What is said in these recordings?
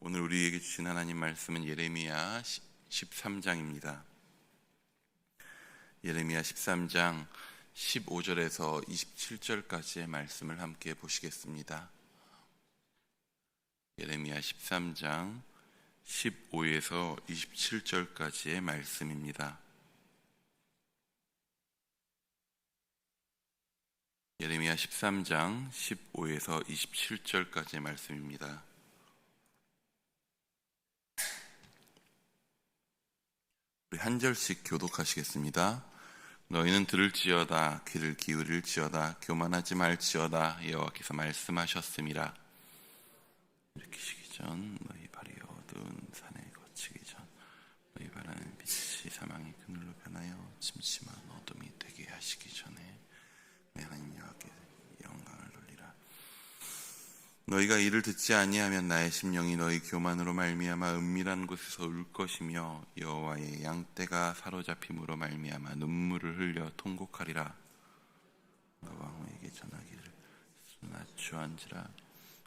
오늘 우리에게 주신 하나님 말씀은 예레미야 13장입니다. 예레미야 13장 15절에서 27절까지의 말씀을 함께 보시겠습니다. 예레미야 13장 15에서 27절까지의 말씀입니다. 예레미야 13장 15에서 27절까지의 말씀입니다. 우리 한 절씩 교독하시겠습니다. 너희는 들을지어다, 귀를 기울일지어다, 교만하지 말지어다, 여호와께서 말씀하셨음이라. 일으키시기 전 너희 발이 어두운 산에 거치기 전 너희 발에는 빛이 사망의 그늘로 변하여 침침한 어둠이 되게 하시기 전에 내 하나님 여호와께 영광을 돌리라. 너희가 이를 듣지 아니하면 나의 심령이 너희 교만으로 말미암아 은밀한 곳에서 울 것이며 여호와의 양떼가 사로잡힘으로 말미암아 눈물을 흘려 통곡하리라. 왕후에게 전하기를 낮추한지라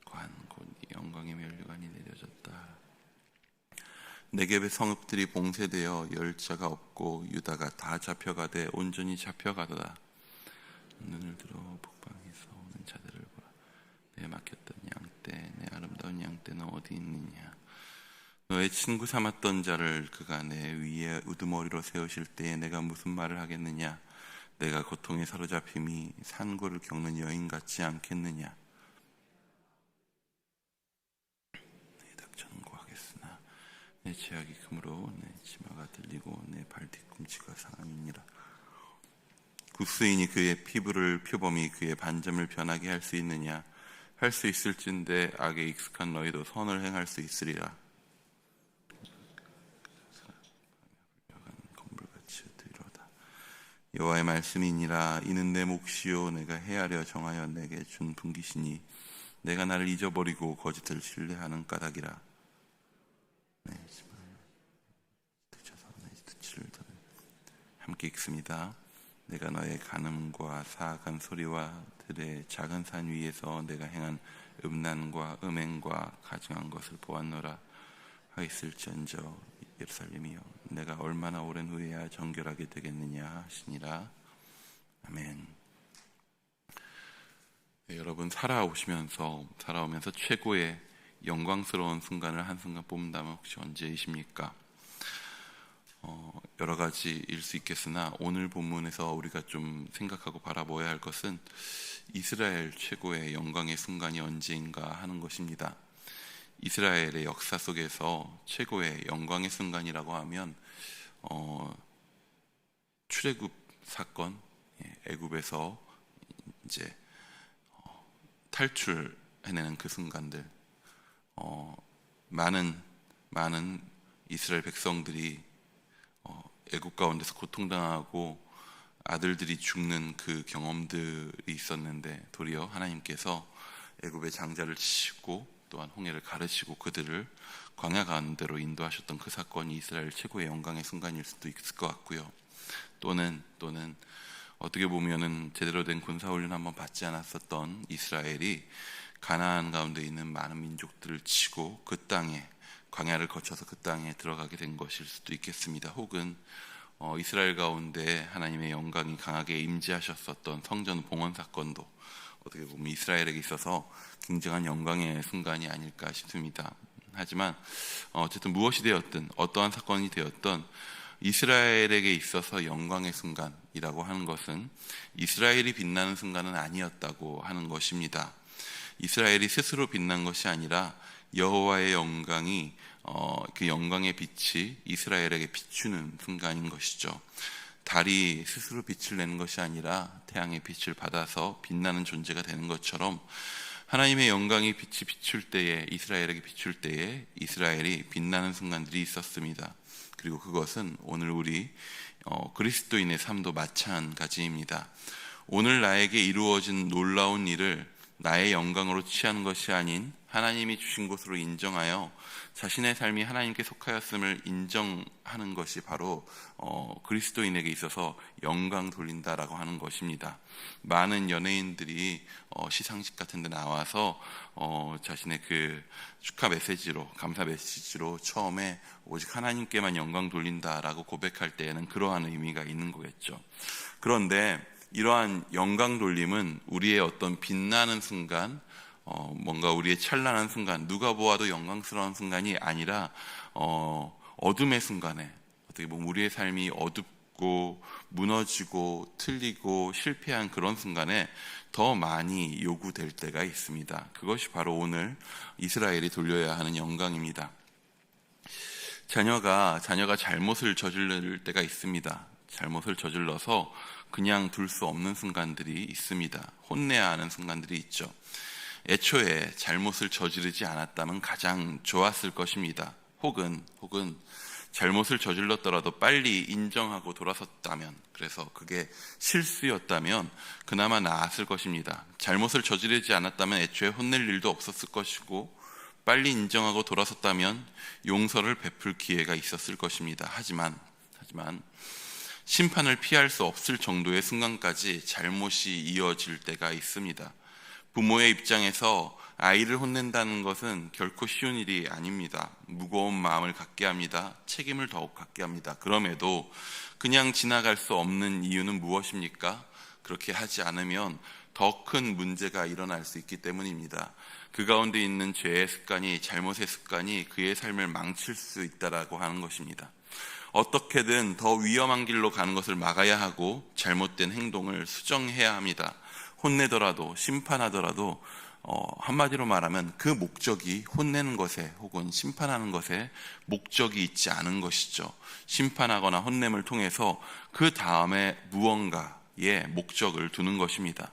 관 곧 영광의 면류관이 내려졌다. 네겝의 성읍들이 봉쇄되어 열자가 없고 유다가 다 잡혀가되 온전히 잡혀가도다. 눈을 들어 북방에서 오는 자들을 보라. 내 맡겼던 양떼, 내 아름다운 양떼는 어디 있느냐? 너의 친구 삼았던 자를 그가 내 위에 우두머리로 세우실 때에 내가 무슨 말을 하겠느냐? 내가 고통에 사로잡힘이 산고를 겪는 여인 같지 않겠느냐? 내 닥쳐는 고하겠으나 내 제약이 크므로 내 치마가 들리고 내 발 뒤꿈치가 상함이니라. 국수인이 그의 피부를 표범이 그의 반점을 변하게 할 수 있느냐? 할 수 있을진데 악에 익숙한 너희도 선을 행할 수 있으리라. 건불같이 흩으리로다. 여호와의 말씀이니라. 이는 내 몫이요 내가 헤아려 정하여 내게 준 분깃이니 내가 나를 잊어버리고 거짓을 신뢰하는 까닭이라. 함께 읽습니다. 내가 너의 간음과 사악한 소리와 들의 작은 산 위에서 내가 행한 음란과 음행과 가증한 것을 보았노라. 하였을지언정 예루살렘이여 내가 얼마나 오랜 후에야 정결하게 되겠느냐 하시니라. 아멘. 네, 여러분 살아오면서 최고의 영광스러운 순간을 한순간 뽑는다면 혹시 언제이십니까? 여러 가지일 수 있겠으나 오늘 본문에서 우리가 좀 생각하고 바라보아야 할 것은 이스라엘 최고의 영광의 순간이 언제인가 하는 것입니다. 이스라엘의 역사 속에서 최고의 영광의 순간이라고 하면 출애굽 사건, 애굽에서 이제 탈출해내는 그 순간들, 많은 이스라엘 백성들이 애국 가운데서 고통당하고 아들들이 죽는 그 경험들이 있었는데 도리어 하나님께서 애굽의 장자를 치시고 또한 홍해를 가르시고 그들을 광야 가운데로 인도하셨던 그 사건이 이스라엘 최고의 영광의 순간일 수도 있을 것 같고요. 또는 어떻게 보면은 제대로 된 군사훈련 한번 받지 않았었던 이스라엘이 가나안 가운데 있는 많은 민족들을 치고 그 땅에 광야를 거쳐서 그 땅에 들어가게 된 것일 수도 있겠습니다. 혹은 이스라엘 가운데 하나님의 영광이 강하게 임재하셨었던 성전 봉헌 사건도 어떻게 보면 이스라엘에게 있어서 굉장한 영광의 순간이 아닐까 싶습니다. 하지만 어쨌든 무엇이 되었든 어떠한 사건이 되었던 이스라엘에게 있어서 영광의 순간이라고 하는 것은 이스라엘이 빛나는 순간은 아니었다고 하는 것입니다. 이스라엘이 스스로 빛난 것이 아니라 여호와의 영광이 그 영광의 빛이 이스라엘에게 비추는 순간인 것이죠. 달이 스스로 빛을 내는 것이 아니라 태양의 빛을 받아서 빛나는 존재가 되는 것처럼 하나님의 영광이 빛이 비출 때에 이스라엘에게 비출 때에 이스라엘이 빛나는 순간들이 있었습니다. 그리고 그것은 오늘 우리 그리스도인의 삶도 마찬가지입니다. 오늘 나에게 이루어진 놀라운 일을 나의 영광으로 취하는 것이 아닌 하나님이 주신 것으로 인정하여 자신의 삶이 하나님께 속하였음을 인정하는 것이 바로 그리스도인에게 있어서 영광 돌린다라고 하는 것입니다. 많은 연예인들이 시상식 같은 데 나와서 자신의 그 축하 메시지로, 감사 메시지로 처음에 오직 하나님께만 영광 돌린다라고 고백할 때에는 그러한 의미가 있는 거겠죠. 그런데 이러한 영광 돌림은 우리의 어떤 빛나는 순간, 뭔가 우리의 찬란한 순간, 누가 보아도 영광스러운 순간이 아니라 어둠의 순간에, 어떻게 보면 우리의 삶이 어둡고 무너지고 틀리고 실패한 그런 순간에 더 많이 요구될 때가 있습니다. 그것이 바로 오늘 이스라엘이 돌려야 하는 영광입니다. 자녀가 잘못을 저지를 때가 있습니다. 잘못을 저질러서 그냥 둘 수 없는 순간들이 있습니다. 혼내야 하는 순간들이 있죠. 애초에 잘못을 저지르지 않았다면 가장 좋았을 것입니다. 혹은 잘못을 저질렀더라도 빨리 인정하고 돌아섰다면, 그래서 그게 실수였다면 그나마 나았을 것입니다. 잘못을 저지르지 않았다면 애초에 혼낼 일도 없었을 것이고, 빨리 인정하고 돌아섰다면 용서를 베풀 기회가 있었을 것입니다. 하지만 심판을 피할 수 없을 정도의 순간까지 잘못이 이어질 때가 있습니다. 부모의 입장에서 아이를 혼낸다는 것은 결코 쉬운 일이 아닙니다. 무거운 마음을 갖게 합니다. 책임을 더욱 갖게 합니다. 그럼에도 그냥 지나갈 수 없는 이유는 무엇입니까? 그렇게 하지 않으면 더 큰 문제가 일어날 수 있기 때문입니다. 그 가운데 있는 죄의 습관이, 잘못의 습관이 그의 삶을 망칠 수 있다라고 하는 것입니다. 어떻게든 더 위험한 길로 가는 것을 막아야 하고 잘못된 행동을 수정해야 합니다. 혼내더라도, 심판하더라도 한마디로 말하면 그 목적이 혼내는 것에 혹은 심판하는 것에 목적이 있지 않은 것이죠. 심판하거나 혼냄을 통해서 그 다음에 무언가의 목적을 두는 것입니다.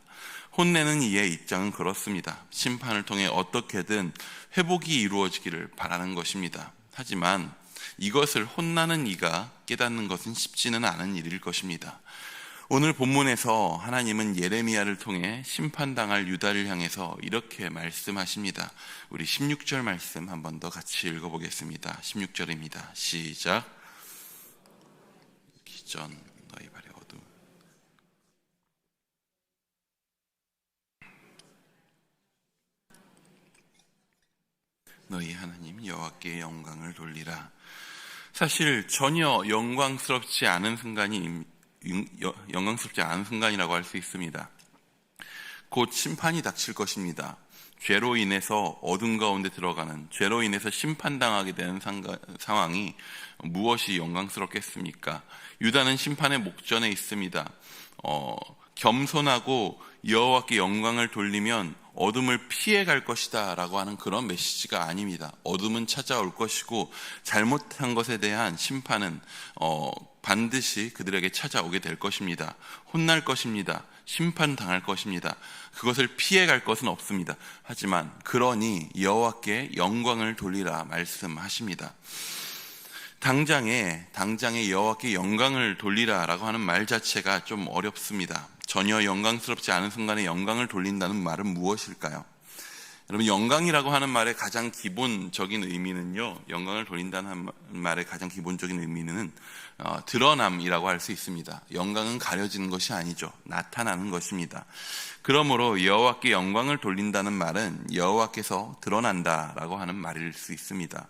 혼내는 이의 입장은 그렇습니다. 심판을 통해 어떻게든 회복이 이루어지기를 바라는 것입니다. 하지만 이것을 혼나는 이가 깨닫는 것은 쉽지는 않은 일일 것입니다. 오늘 본문에서 하나님은 예레미야를 통해 심판당할 유다를 향해서 이렇게 말씀하십니다. 우리 16절 말씀 한 번 더 같이 읽어보겠습니다. 16절입니다. 시작. 기전 너희 발의 어둠. 너희 하나님 여호와께 영광을 돌리라. 사실 전혀 영광스럽지 않은 순간이라고 할 수 있습니다. 곧 심판이 닥칠 것입니다. 죄로 인해서 어둠 가운데 들어가는, 죄로 인해서 심판당하게 되는 상황이 무엇이 영광스럽겠습니까? 유다는 심판의 목전에 있습니다. 겸손하고 여호와께 영광을 돌리면 어둠을 피해갈 것이다 라고 하는 그런 메시지가 아닙니다. 어둠은 찾아올 것이고 잘못한 것에 대한 심판은 반드시 그들에게 찾아오게 될 것입니다. 혼날 것입니다. 심판당할 것입니다. 그것을 피해갈 것은 없습니다. 하지만 그러니 여호와께 영광을 돌리라 말씀하십니다. 당장에 여호와께 영광을 돌리라 라고 하는 말 자체가 좀 어렵습니다. 전혀 영광스럽지 않은 순간에 영광을 돌린다는 말은 무엇일까요? 여러분, 영광이라고 하는 말의 가장 기본적인 의미는요, 영광을 돌린다는 말의 가장 기본적인 의미는 드러남이라고 할 수 있습니다. 영광은 가려지는 것이 아니죠. 나타나는 것입니다. 그러므로 여호와께 영광을 돌린다는 말은 여호와께서 드러난다라고 하는 말일 수 있습니다.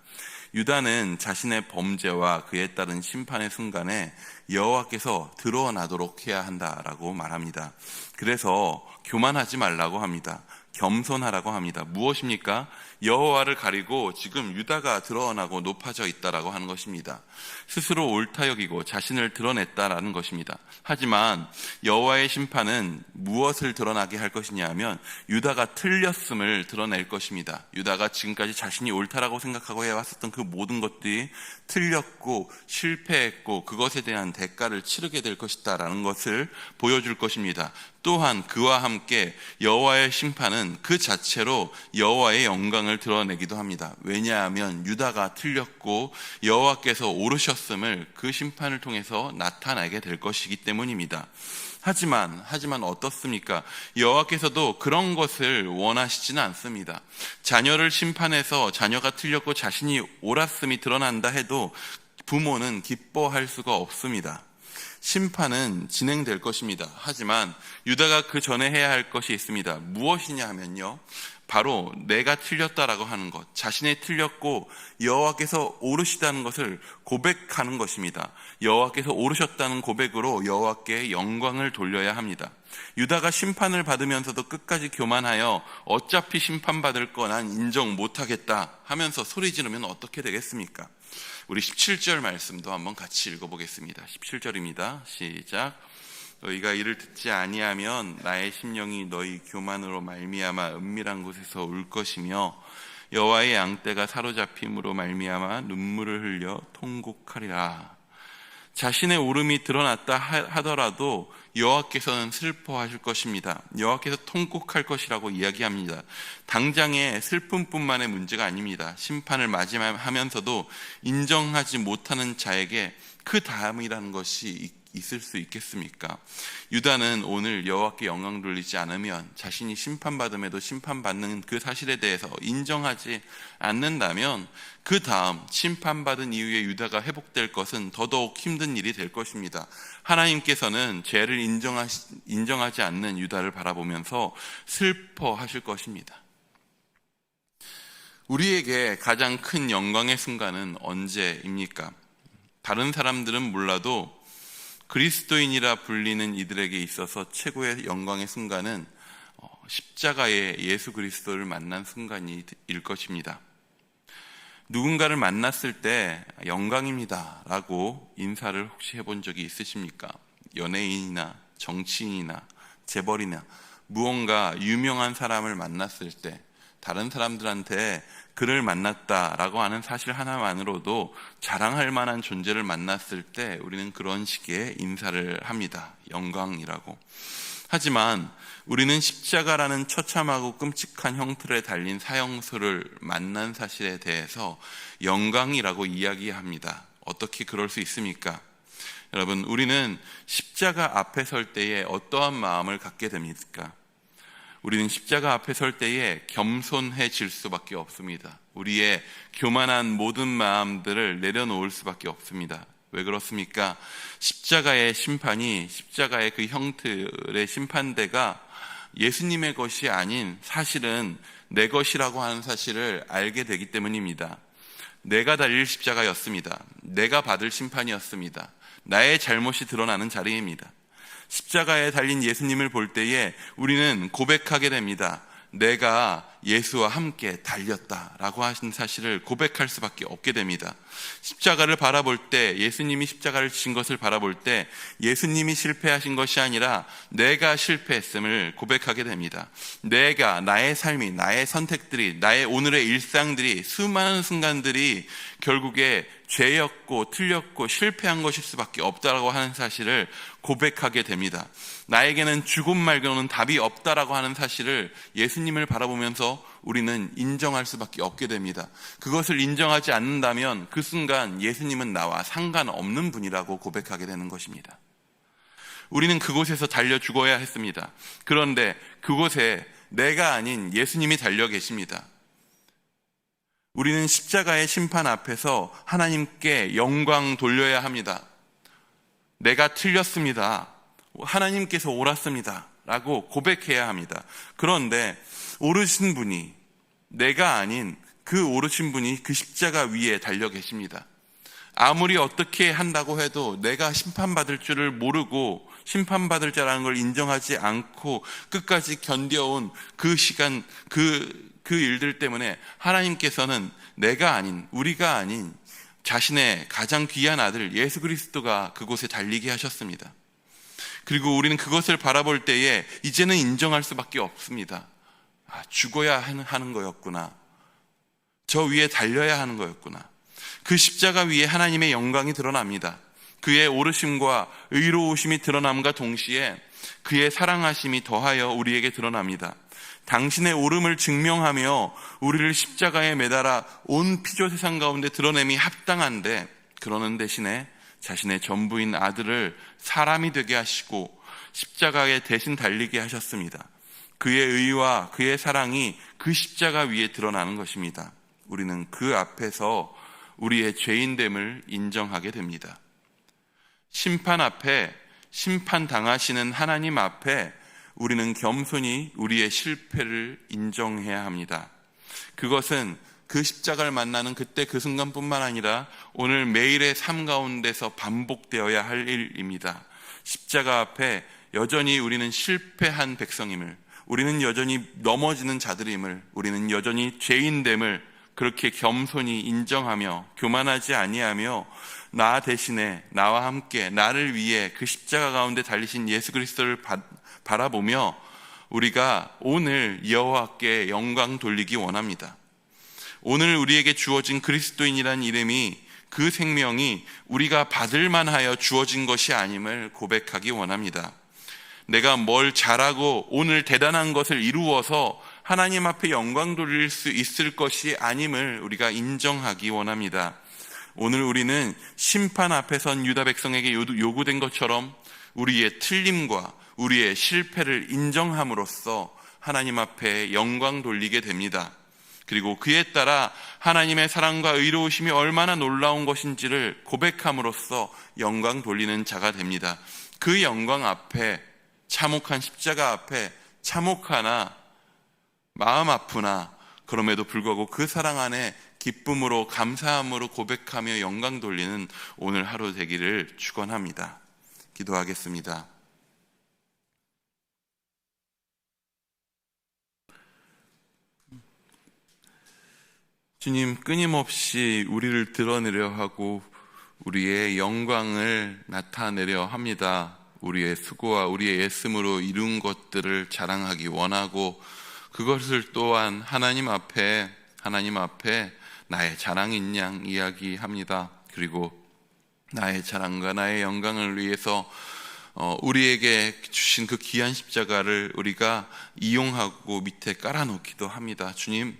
유다는 자신의 범죄와 그에 따른 심판의 순간에 여호와께서 드러나도록 해야 한다라고 말합니다. 그래서 교만하지 말라고 합니다. 겸손하라고 합니다. 무엇입니까? 여호와를 가리고 지금 유다가 드러나고 높아져 있다라고 하는 것입니다. 스스로 옳다 여기고 자신을 드러냈다라는 것입니다. 하지만 여호와의 심판은 무엇을 드러나게 할 것이냐 하면 유다가 틀렸음을 드러낼 것입니다. 유다가 지금까지 자신이 옳다라고 생각하고 해왔었던 그 모든 것들이 틀렸고 실패했고 그것에 대한 대가를 치르게 될 것이다라는 것을 보여줄 것입니다. 또한 그와 함께 여호와의 심판은 그 자체로 여호와의 영광을 드러내기도 합니다. 왜냐하면 유다가 틀렸고 여호와께서 오르셨음을 그 심판을 통해서 나타나게 될 것이기 때문입니다. 하지만 어떻습니까? 여호와께서도 그런 것을 원하시지는 않습니다. 자녀를 심판해서 자녀가 틀렸고 자신이 옳았음이 드러난다 해도 부모는 기뻐할 수가 없습니다. 심판은 진행될 것입니다. 하지만 유다가 그 전에 해야 할 것이 있습니다. 무엇이냐 하면요, 바로 내가 틀렸다라고 하는 것, 자신이 틀렸고 여호와께서 오르시다는 것을 고백하는 것입니다. 여호와께서 오르셨다는 고백으로 여호와께 영광을 돌려야 합니다. 유다가 심판을 받으면서도 끝까지 교만하여 어차피 심판받을 거 난 인정 못하겠다 하면서 소리 지르면 어떻게 되겠습니까? 우리 17절 말씀도 한번 같이 읽어보겠습니다. 17절입니다. 시작. 너희가 이를 듣지 아니하면 나의 심령이 너희 교만으로 말미암아 은밀한 곳에서 울 것이며 여호와의 양떼가 사로잡힘으로 말미암아 눈물을 흘려 통곡하리라. 자신의 오름이 드러났다 하더라도 여호와께서는 슬퍼하실 것입니다. 여호와께서 통곡할 것이라고 이야기합니다. 당장의 슬픔뿐만의 문제가 아닙니다. 심판을 맞이하면서도 인정하지 못하는 자에게 그 다음이라는 것이 있을 수 있겠습니까? 유다는 오늘 여호와께 영광 돌리지 않으면 자신이 심판받음에도 심판받는 그 사실에 대해서 인정하지 않는다면 그 다음 심판받은 이후에 유다가 회복될 것은 더더욱 힘든 일이 될 것입니다. 하나님께서는 죄를 인정하지 않는 유다를 바라보면서 슬퍼하실 것입니다. 우리에게 가장 큰 영광의 순간은 언제입니까? 다른 사람들은 몰라도 그리스도인이라 불리는 이들에게 있어서 최고의 영광의 순간은 십자가의 예수 그리스도를 만난 순간일 것입니다. 누군가를 만났을 때 영광입니다 라고 인사를 혹시 해본 적이 있으십니까? 연예인이나 정치인이나 재벌이나 무언가 유명한 사람을 만났을 때 다른 사람들한테 그를 만났다라고 하는 사실 하나만으로도 자랑할 만한 존재를 만났을 때 우리는 그런 식의 인사를 합니다. 영광이라고. 하지만 우리는 십자가라는 처참하고 끔찍한 형틀에 달린 사형수를 만난 사실에 대해서 영광이라고 이야기합니다. 어떻게 그럴 수 있습니까? 여러분, 우리는 십자가 앞에 설 때에 어떠한 마음을 갖게 됩니까? 우리는 십자가 앞에 설 때에 겸손해질 수밖에 없습니다. 우리의 교만한 모든 마음들을 내려놓을 수밖에 없습니다. 왜 그렇습니까? 십자가의 심판이, 십자가의 그 형틀의 심판대가 예수님의 것이 아닌 사실은 내 것이라고 하는 사실을 알게 되기 때문입니다. 내가 달릴 십자가였습니다. 내가 받을 심판이었습니다. 나의 잘못이 드러나는 자리입니다. 십자가에 달린 예수님을 볼 때에 우리는 고백하게 됩니다. 내가 예수와 함께 달렸다라고 하신 사실을 고백할 수밖에 없게 됩니다. 십자가를 바라볼 때, 예수님이 십자가를 지신 것을 바라볼 때 예수님이 실패하신 것이 아니라 내가 실패했음을 고백하게 됩니다. 내가, 나의 삶이, 나의 선택들이, 나의 오늘의 일상들이, 수많은 순간들이 결국에 죄였고 틀렸고 실패한 것일 수밖에 없다라고 하는 사실을 고백하게 됩니다. 나에게는 죽음 말고는 답이 없다라고 하는 사실을 예수님을 바라보면서 우리는 인정할 수밖에 없게 됩니다. 그것을 인정하지 않는다면 그 순간 예수님은 나와 상관없는 분이라고 고백하게 되는 것입니다. 우리는 그곳에서 달려 죽어야 했습니다. 그런데 그곳에 내가 아닌 예수님이 달려 계십니다. 우리는 십자가의 심판 앞에서 하나님께 영광 돌려야 합니다. 내가 틀렸습니다. 하나님께서 옳았습니다. 라고 고백해야 합니다. 그런데 오르신 분이, 내가 아닌 그 오르신 분이 그 십자가 위에 달려 계십니다. 아무리 어떻게 한다고 해도 내가 심판받을 줄을 모르고 심판받을 자라는 걸 인정하지 않고 끝까지 견뎌온 그 시간, 그 일들 때문에 하나님께서는 내가 아닌, 우리가 아닌 자신의 가장 귀한 아들 예수 그리스도가 그곳에 달리게 하셨습니다. 그리고 우리는 그것을 바라볼 때에 이제는 인정할 수밖에 없습니다. 죽어야 하는 거였구나. 저 위에 달려야 하는 거였구나. 그 십자가 위에 하나님의 영광이 드러납니다. 그의 오르심과 의로우심이 드러남과 동시에 그의 사랑하심이 더하여 우리에게 드러납니다. 당신의 오름을 증명하며 우리를 십자가에 매달아 온 피조 세상 가운데 드러냄이 합당한데, 그러는 대신에 자신의 전부인 아들을 사람이 되게 하시고 십자가에 대신 달리게 하셨습니다. 그의 의와 그의 사랑이 그 십자가 위에 드러나는 것입니다. 우리는 그 앞에서 우리의 죄인됨을 인정하게 됩니다. 심판 앞에, 심판당하시는 하나님 앞에 우리는 겸손히 우리의 실패를 인정해야 합니다. 그것은 그 십자가를 만나는 그때 그 순간뿐만 아니라 오늘 매일의 삶 가운데서 반복되어야 할 일입니다. 십자가 앞에 여전히 우리는 실패한 백성임을, 우리는 여전히 넘어지는 자들임을, 우리는 여전히 죄인됨을 그렇게 겸손히 인정하며 교만하지 아니하며 나 대신에 나와 함께 나를 위해 그 십자가 가운데 달리신 예수 그리스도를 바라보며 우리가 오늘 여호와께 영광 돌리기 원합니다. 오늘 우리에게 주어진 그리스도인이라는 이름이, 그 생명이 우리가 받을 만하여 주어진 것이 아님을 고백하기 원합니다. 내가 뭘 잘하고 오늘 대단한 것을 이루어서 하나님 앞에 영광 돌릴 수 있을 것이 아님을 우리가 인정하기 원합니다. 오늘 우리는 심판 앞에 선 유다 백성에게 요구된 것처럼 우리의 틀림과 우리의 실패를 인정함으로써 하나님 앞에 영광 돌리게 됩니다. 그리고 그에 따라 하나님의 사랑과 의로우심이 얼마나 놀라운 것인지를 고백함으로써 영광 돌리는 자가 됩니다. 그 영광 앞에, 참혹한 십자가 앞에 참혹하나 마음 아프나 그럼에도 불구하고 그 사랑 안에 기쁨으로 감사함으로 고백하며 영광 돌리는 오늘 하루 되기를 축원합니다. 기도하겠습니다. 주님, 끊임없이 우리를 드러내려 하고 우리의 영광을 나타내려 합니다. 우리의 수고와 우리의 애씀으로 이룬 것들을 자랑하기 원하고, 그것을 또한 하나님 앞에 나의 자랑인 양 이야기합니다. 그리고 나의 자랑과 나의 영광을 위해서 우리에게 주신 그 귀한 십자가를 우리가 이용하고 밑에 깔아놓기도 합니다. 주님,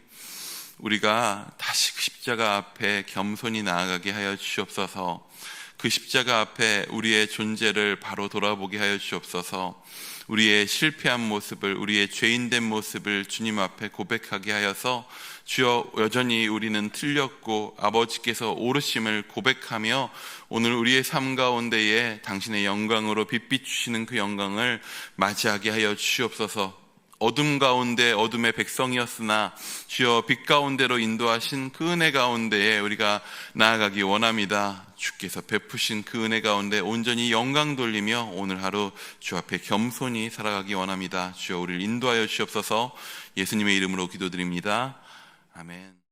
우리가 다시 그 십자가 앞에 겸손히 나아가게 하여 주시옵소서. 그 십자가 앞에 우리의 존재를 바로 돌아보게 하여 주시옵소서. 우리의 실패한 모습을, 우리의 죄인된 모습을 주님 앞에 고백하게 하여서 주여, 여전히 우리는 틀렸고 아버지께서 옳으심을 고백하며 오늘 우리의 삶 가운데에 당신의 영광으로 빛 주시는 그 영광을 맞이하게 하여 주시옵소서. 어둠 가운데 어둠의 백성이었으나 주여 빛 가운데로 인도하신 그 은혜 가운데에 우리가 나아가기 원합니다. 주께서 베푸신 그 은혜 가운데 온전히 영광 돌리며 오늘 하루 주 앞에 겸손히 살아가기 원합니다. 주여, 우리를 인도하여 주시옵소서. 예수님의 이름으로 기도드립니다. 아멘.